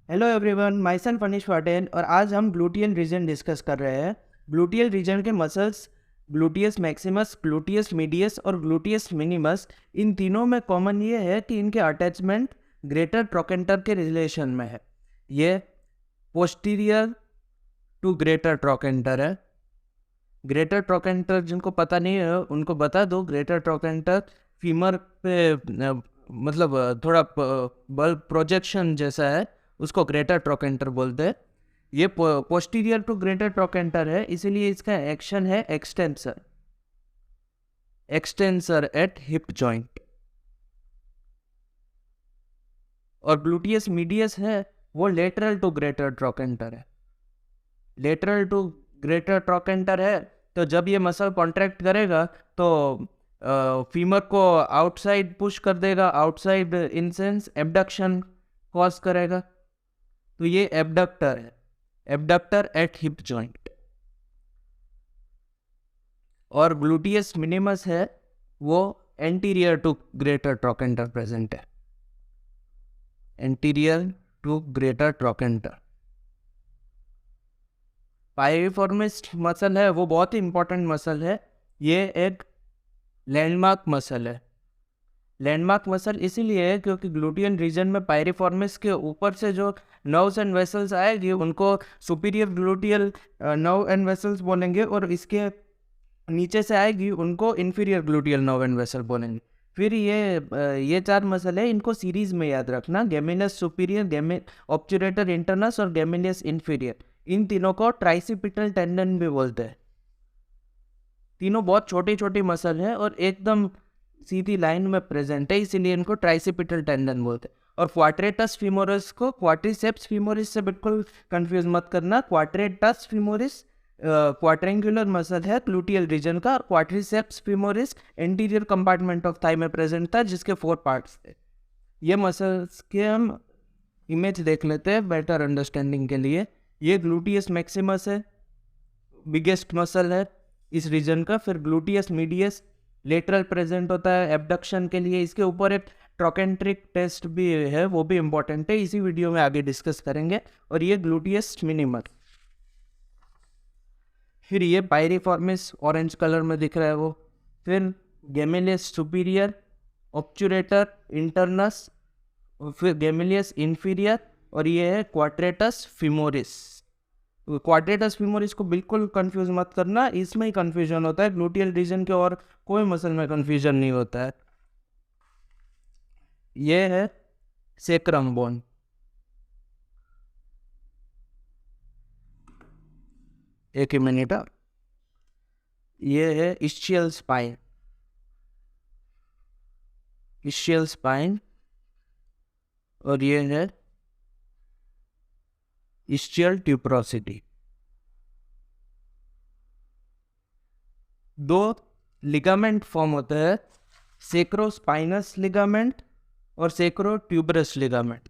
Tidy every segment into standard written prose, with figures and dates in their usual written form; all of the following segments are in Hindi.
हेलो एवरीवन, माई सेल्फ अनिश पाटिल और आज हम ग्लूटियल रीजन डिस्कस कर रहे हैं। ग्लूटियल रीजन के muscles gluteus Maximus, gluteus medius और ग्लूटियस मिनिमस, इन तीनों में कॉमन ये है कि इनके अटैचमेंट ग्रेटर ट्रोकेंटर के रिलेशन में है। ये पोस्टीरियर टू ग्रेटर ट्रोकेंटर है। ग्रेटर ट्रोकेंटर जिनको पता नहीं है उनको बता दो, ग्रेटर ट्रोकेंटर फीमर पे थोड़ा बल प्रोजेक्शन जैसा है, उसको ग्रेटर ट्रोकेंटर बोलते हैं। ये पोस्टीरियर टू ग्रेटर ट्रोकेंटर है, इसीलिए इसका एक्शन है extensor, extensor at hip joint. और ग्लूटियस मीडियस है, वो लेटरल टू ग्रेटर ट्रोकेंटर है। लेटरल टू ग्रेटर ट्रोकेंटर है, तो जब ये मसल कॉन्ट्रैक्ट करेगा तो फीमर को आउटसाइड पुश कर देगा, outside in sense abduction cause करेगा। तो ये एबडक्टर है, एबडक्टर एट हिप जॉइंट। और ग्लूटियस मिनिमस है, वो anterior to greater trochanter present है, anterior to greater trochanter. Piriformis muscle है, वो बहुत ही इंपॉर्टेंट मसल है। ये एक लैंडमार्क मसल है। लैंडमार्क मसल इसीलिए है क्योंकि ग्लूटियन रीजन में पायरिफॉर्मिस के ऊपर से जो नर्व्स एंड वेसल्स आएगी उनको superior gluteal nerve and vessels बोलेंगे, और इसके नीचे से आएगी उनको inferior gluteal nerve and vessel बोलेंगे। फिर ये चार मसल है, इनको सीरीज में याद रखना, गैमिलियस सुपीरियर, ऑब्चुरेटर इंटरनस और गैमिलियस इंफीरियर। इन तीनों को ट्राइसिपिटल टेंडन भी बोलते हैं। तीनों बहुत छोटी छोटी मसल है और एकदम सीधी लाइन में प्रेजेंट है, इसीलिए इनको ट्राइसिपिटल टेंडन बोलते हैं। और क्वाड्रेटस फीमोरिस को क्वाड्रिसेप्स फीमोरिस से बिल्कुल कंफ्यूज मत करना। क्वाड्रेटस फीमोरिस क्वाड्रेंगुलर मसल है ग्लूटियल रीजन का, और quadriceps femoris anterior compartment of thigh में प्रेजेंट था, जिसके 4 पार्ट्स थे। ये मसल्स के हम इमेज देख लेते हैं बेटर अंडरस्टैंडिंग के लिए। ये ग्लूटियस मैक्सिमस है, बिगेस्ट मसल है इस रीजन का। फिर ग्लूटियस मीडियस लेटरल प्रेजेंट होता है एबडक्शन के लिए। इसके ऊपर एक ट्रोकेंट्रिक टेस्ट भी है, वो भी इंपॉर्टेंट है, इसी वीडियो में आगे डिस्कस करेंगे। और ये ग्लूटियस मिनिमस। फिर ये पायरिफॉर्मिस ऑरेंज कलर में दिख रहा है वो। फिर गैमिलियस सुपीरियर, ऑब्चुरेटर इंटरनस, फिर गैमिलियस इंफीरियर, और ये है क्वाड्रेटस फीमोरिस। क्वाड्रेटस फीमोरिस को बिल्कुल कंफ्यूज मत करना, इसमें ही कंफ्यूजन होता है, ग्लूटियल रीजन के और कोई मसल में कंफ्यूजन नहीं होता है। ये है सेक्रम बोन। एक ही मिनट। ये है इस्चियल स्पाइन, इस्चियल स्पाइन। और ये है इस्चियल ट्यूब्रोसिटी। दो लिगामेंट फॉर्म होते हैं, सेक्रोस्पाइनस लिगामेंट और सेक्रोट्यूबरस लिगामेंट।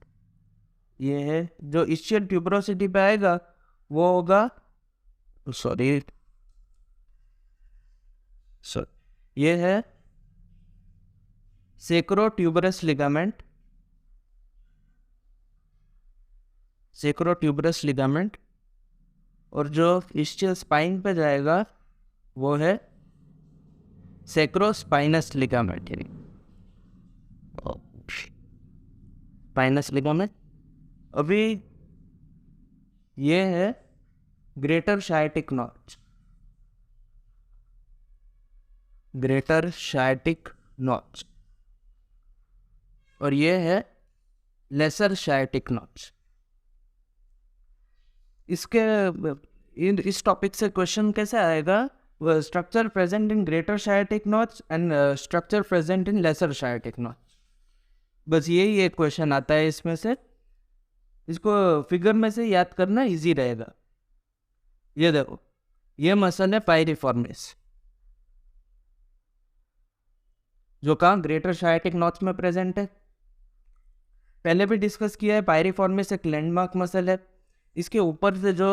ये है जो इस्चियल ट्यूब्रोसिटी पे आएगा वो होगा, सॉरी ये है सेक्रोट्यूबरस लिगामेंट, सेक्रोट्यूबरस लिगामेंट। और जो इस्चियल स्पाइन पे जाएगा वो है सेक्रोस्पाइनस लिगामेंट, स्पाइनस लिगामेंट। अभी ये है greater sciatic notch, greater sciatic notch. और ये है लेसर शायटिक नॉच। इस टॉपिक से क्वेश्चन कैसे आएगा, structure present in greater sciatic notch and structure present in lesser sciatic notch. बस यही एक क्वेश्चन आता है इसमें से, इसको फिगर में से याद करना इजी रहेगा। ये देखो, ये मसल है पायरिफॉर्मिस, जो कहाँ ग्रेटर शायटिक नॉच में प्रेजेंट है। पहले भी डिस्कस किया है, पायरिफॉर्मिस एक लैंडमार्क मसल है। इसके ऊपर से जो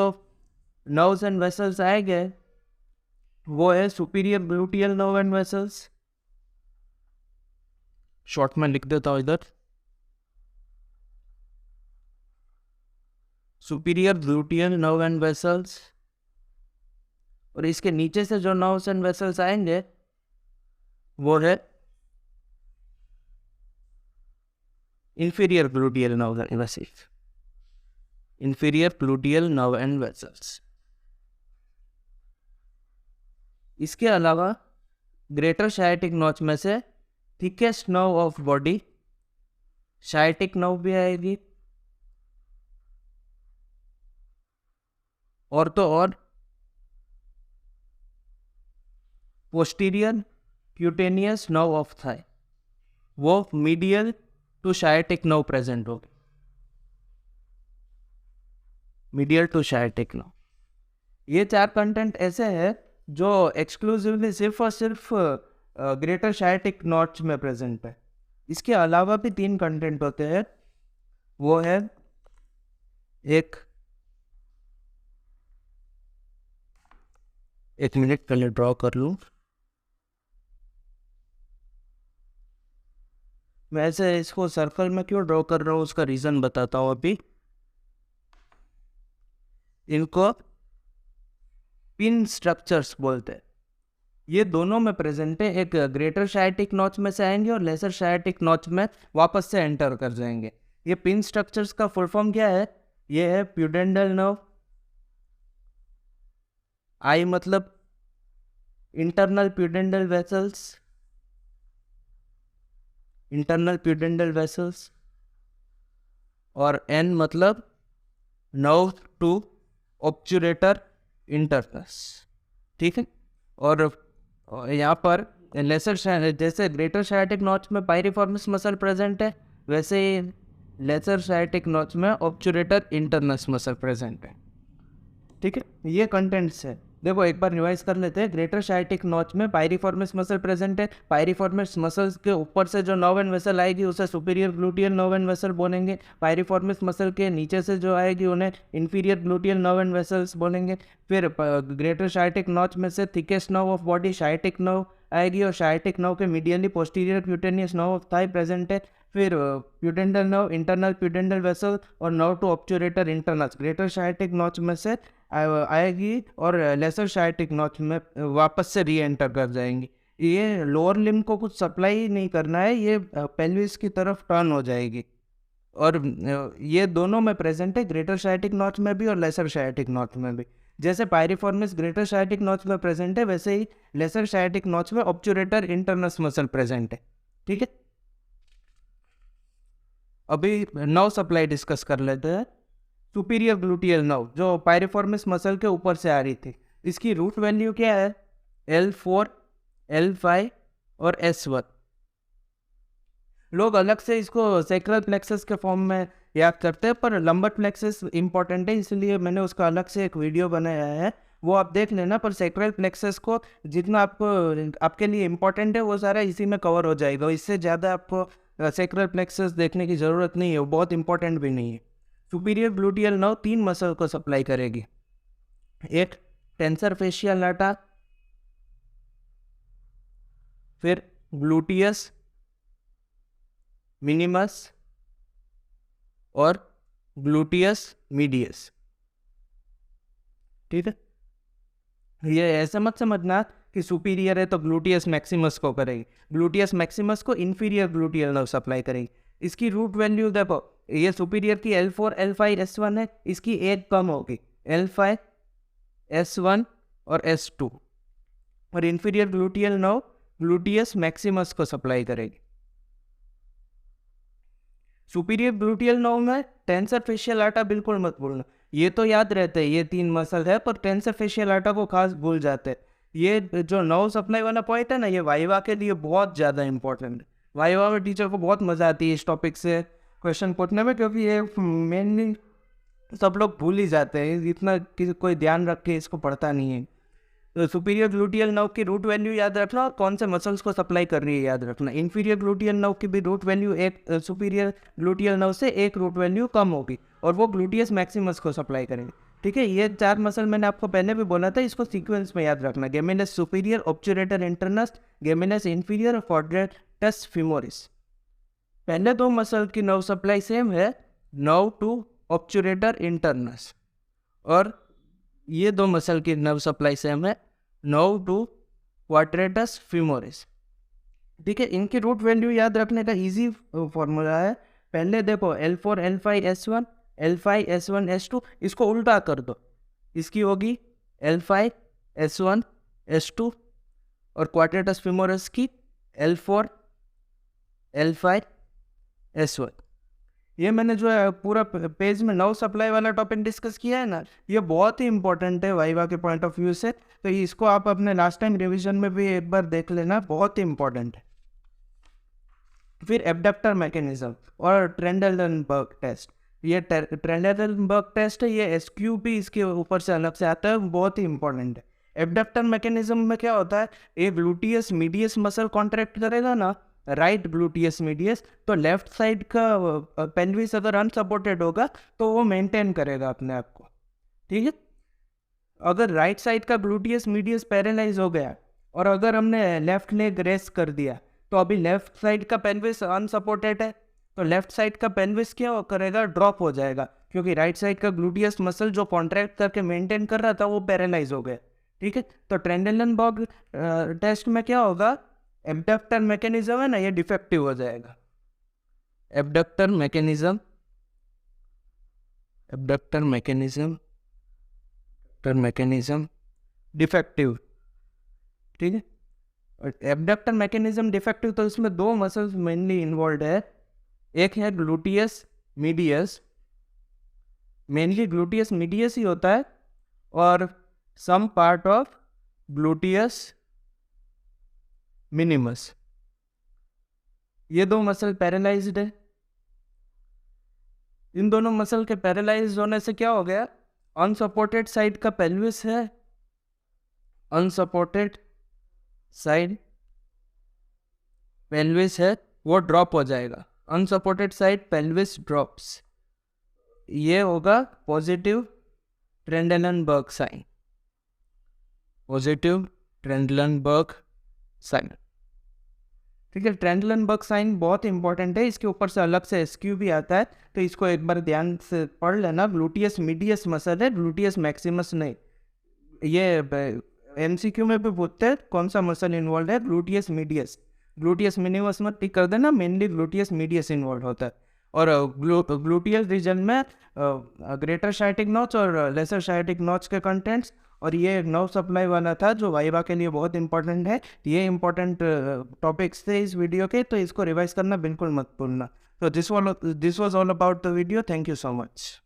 नर्व्स एंड वेसल्स आएंगे वो है superior gluteal nerve and vessels. Short में लिख देता हूँ इधर, superior gluteal nerve and vessels, और इसके नीचे से जो नर्व्स एंड वेसल्स आएंगे वो है inferior gluteal nerve and vessels. Inferior gluteal nerve and vessels. इसके अलावा ग्रेटर शायटिक नॉच में से thickest nerve of body sciatic nerve भी आएगी, और तो और posterior cutaneous nerve of thigh, वो medial to sciatic nerve present होगी, मीडियल टू शायटिक नर्व। ये 4 कंटेंट ऐसे हैं जो एक्सक्लूसिवली सिर्फ और सिर्फ ग्रेटर शायटिक नॉच में प्रेजेंट है। इसके अलावा भी 3 कंटेंट होते हैं, वो है एक मिनट पहले ड्रॉ कर लूँ। मैं ऐसे इसको सर्कल में क्यों ड्रॉ कर रहा हूँ उसका रीज़न बताता हूँ अभी। इनको पिन स्ट्रक्चर्स बोलते हैं। ये दोनों में प्रेजेंट है, एक ग्रेटर शायटिक नॉच में से आएंगे और लेसर शायटिक नॉच में वापस से एंटर कर जाएंगे। ये पिन स्ट्रक्चर्स का फुल फॉर्म क्या है? ये है प्यूडेंडल नर्व, आई मतलब इंटरनल प्यूडेंडल वेसल्स, इंटरनल प्यूडेंडल वेसल्स, और एन मतलब नर्व टू ऑब्चुरेटर इंटरनस, ठीक है। और यहाँ पर लेसर जैसे ग्रेटर शायटिक नॉच में पायरिफॉर्मिस मसल प्रेजेंट है, वैसे ही लेसर शायटिक नॉच में ऑब्चुरेटर इंटरनस मसल प्रेजेंट है, ठीक है। ये कंटेंट्स है। देखो एक बार रिवाइज कर लेते हैं। ग्रेटर शायटिक नॉच में पायरिफॉर्मिस मसल प्रेजेंट है। पायरिफॉर्मिस मसल्स के ऊपर से जो नर्व एंड वेसल आएगी उसे superior gluteal nerve and vessel बोलेंगे। पायरिफॉर्मिस मसल के नीचे से जो आएगी उन्हें inferior gluteal nerve and vessels बोलेंगे। फिर ग्रेटर शायटिक नॉच में से thickest nerve of body sciatic nerve आएगी, और शायटिक नर्व के medially posterior cutaneous nerve of thigh present है। फिर प्यूडेंडल नर्व, इंटरनल प्यूडेंडल वेसल और nerve to obturator internus greater sciatic notch में से आएगी और लेसर शायटिक नॉच में वापस से री एंटर कर जाएंगी। ये लोअर लिम्ब को कुछ सप्लाई नहीं करना है, ये पेल्विस की तरफ टर्न हो जाएगी। और ये दोनों में प्रेजेंट है, ग्रेटर शायटिक नॉच में भी और लेसर शायटिक नॉच में भी। जैसे पायरिफॉर्मिस ग्रेटर शायटिक नॉच में प्रेजेंट है, वैसे ही लेसर शायटिक नॉच में ऑब्चुरेटर इंटरनस मसल प्रेजेंट है, ठीक है। अभी नर्व सप्लाई डिस्कस कर लेते हैं। सुपीरियर ग्लूटियल नर्व जो पायरिफॉर्मिस मसल के ऊपर से आ रही थी, इसकी रूट वैल्यू क्या है? L4, L5 और S1। लोग अलग से इसको सैक्रल प्लेक्सस के फॉर्म में याद करते हैं, पर लंबर प्लेक्सस इंपॉर्टेंट है, इसलिए मैंने उसका अलग से एक वीडियो बनाया है, वो आप देख लेना। पर सैक्रल प्लेक्सस को जितना आपके लिए इम्पोर्टेंट है वो सारा इसी में कवर हो जाएगा। इससे ज़्यादा आपको सैक्रल प्लेक्सस देखने की ज़रूरत नहीं है, वो बहुत इंपॉर्टेंट भी नहीं है। सुपीरियर ग्लूटियल नर्व 3 मसल को सप्लाई करेगी। एक टेंसर फेशियल लाटा, फिर ग्लूटियस मिनिमस और ग्लूटियस मीडियस, ठीक है। ये ऐसे मत समझना कि सुपीरियर है तो ग्लूटियस मैक्सिमस को करेगी, ग्लूटियस मैक्सिमस को इंफीरियर ग्लूटियल नर्व सप्लाई करेगी। इसकी रूट वैल्यू देखो, ये सुपीरियर की L4, L5, S1 है, इसकी एक कम होगी L5, S1 और S2, और inferior gluteal nerve gluteus Maximus को सप्लाई करेगी। सुपीरियर ग्लूटियल नर्व में टेंसर फेशियल आर्टा बिल्कुल मत भूलना, ये तो याद रहते हैं ये 3 मसल है, पर टेंसर फेशियल आर्टा को खास भूल जाते हैं। ये जो नर्व सप्लाई वाला पॉइंट है ना, ये वाइवा के लिए बहुत ज़्यादा इंपॉर्टेंट है। वाइवा में टीचर को बहुत मज़ा आती है इस टॉपिक से क्वेश्चन पूछने में, क्योंकि ये मेनली सब लोग भूल ही जाते हैं, इतना कोई ध्यान रख के इसको पढ़ता नहीं है। तो सुपीरियर ग्लूटियल नर्व की रूट वैल्यू याद रखना और कौन से मसल्स को सप्लाई कर रही है याद रखना। इंफीरियर ग्लूटियल नर्व की भी रूट वैल्यू एक सुपीरियर ग्लूटियल नर्व से एक रूट वैल्यू कम होगी, और वो ग्लूटियस मैक्सिमस को सप्लाई करेंगे, ठीक है। ये 4 मसल मैंने आपको पहले भी बोला था, इसको सीक्वेंस में याद रखना। गेमिनस सुपीरियर, ऑब्चुरेटर इंटरनस, गेमिनस इंफीरियर और क्वाड्रेटस फीमोरिस। पहले 2 मसल की नर्व सप्लाई सेम है, नर्व टू ऑब्चुरेटर इंटरनस, और ये दो मसल की नर्व सप्लाई सेम है, नर्व टू क्वाड्रेटस फीमोरिस। ठीक है, इनकी रूट वैल्यू याद रखने का इजी फॉर्मूला है। पहले देखो L4 L5 S1 L5 S1 S2, इसको उल्टा कर दो, इसकी होगी L5 S1 S2 और क्वाड्रेटस फीमोरस की L4 L5 S1। ये मैंने जो है पूरा पेज में नर्व सप्लाई वाला टॉपिक डिस्कस किया है ना, ये बहुत ही इंपॉर्टेंट है वाइवा के पॉइंट ऑफ व्यू से, तो इसको आप अपने लास्ट टाइम रिवीजन में भी एक बार देख लेना, बहुत ही इंपॉर्टेंट है। फिर एब्डक्टर मैकेनिज्म और ट्रेंडलनबर्ग टेस्ट, ये ट्रेंडलनबर्ग टेस्ट है, ये SQP इसके ऊपर से अलग से आता है, बहुत ही इंपॉर्टेंट है। एब्डक्टर मैकेनिज्म में क्या होता है, एक ग्लूटियस मीडियस मसल कॉन्ट्रैक्ट करेगा ना, राइट ग्लूटियस मीडियस, तो लेफ्ट साइड का पेल्विस अगर अनसपोर्टेड होगा तो वो मेंटेन करेगा अपने आप को। ठीक है, अगर राइट साइड का ग्लूटियस मीडियस पैरालाइज हो गया और अगर हमने लेफ्ट लेग रेस्ट कर दिया, तो अभी लेफ्ट साइड का पेल्विस अनसपोर्टेड है, तो लेफ्ट साइड का पेल्विस क्या करेगा, ड्रॉप हो जाएगा, क्योंकि राइट साइड का ग्लूटियस मसल जो कॉन्ट्रैक्ट करके मेंटेन कर रहा था वो पैरालाइज हो गया। ठीक है, तो ट्रेंडलनबर्ग टेस्ट में क्या होगा, एब्डक्टर मैकेनिज्म है ना, ये डिफेक्टिव हो जाएगा। Abductor mechanism defective. ठीक है, एब्डक्टर मैकेनिज्म डिफेक्टिव, तो इसमें दो मसल्स मेनली इन्वॉल्व है, एक है gluteus medius, mainly gluteus medius ही होता है, और some part of gluteus minimus, ये दो मसल पैरालाइज्ड है। इन दोनों मसल के पैरालाइज होने से क्या हो गया, अनसपोर्टेड साइड का पेल्विस है, अनसपोर्टेड साइड पेल्विस है, वो ड्रॉप हो जाएगा, अनसपोर्टेड साइड पेल्विस ड्रॉप्स, ये होगा positive Trendelenburg sign, positive Trendelenburg sign. ठीक है, ट्रेंडलनबर्ग साइन बहुत इंपॉर्टेंट है, इसके ऊपर से अलग से SQP आता है, तो इसको एक बार ध्यान से पढ़ लेना। ग्लूटियस मीडियस मसल है, ग्लूटियस मैक्सिमस नहीं। ये MCQ में भी पूछते हैं कौन सा मसल इन्वॉल्व है, ग्लूटियस मीडियस, ग्लूटियस मिनिमस मत टिक कर देना, मेनली ग्लूटियस मीडियस इन्वॉल्व होता है। और ग्लूटियस रीजन में ग्रेटर शाइटिक नॉच और लेसर शाइटिक नॉच के कंटेंट्स, और ये नर्व सप्लाई वाला था जो वाइवा के लिए बहुत इंपॉर्टेंट है। ये इंपॉर्टेंट टॉपिक्स थे इस वीडियो के, तो इसको रिवाइज करना बिल्कुल मत भूलना। तो this was all about the video, thank you so much.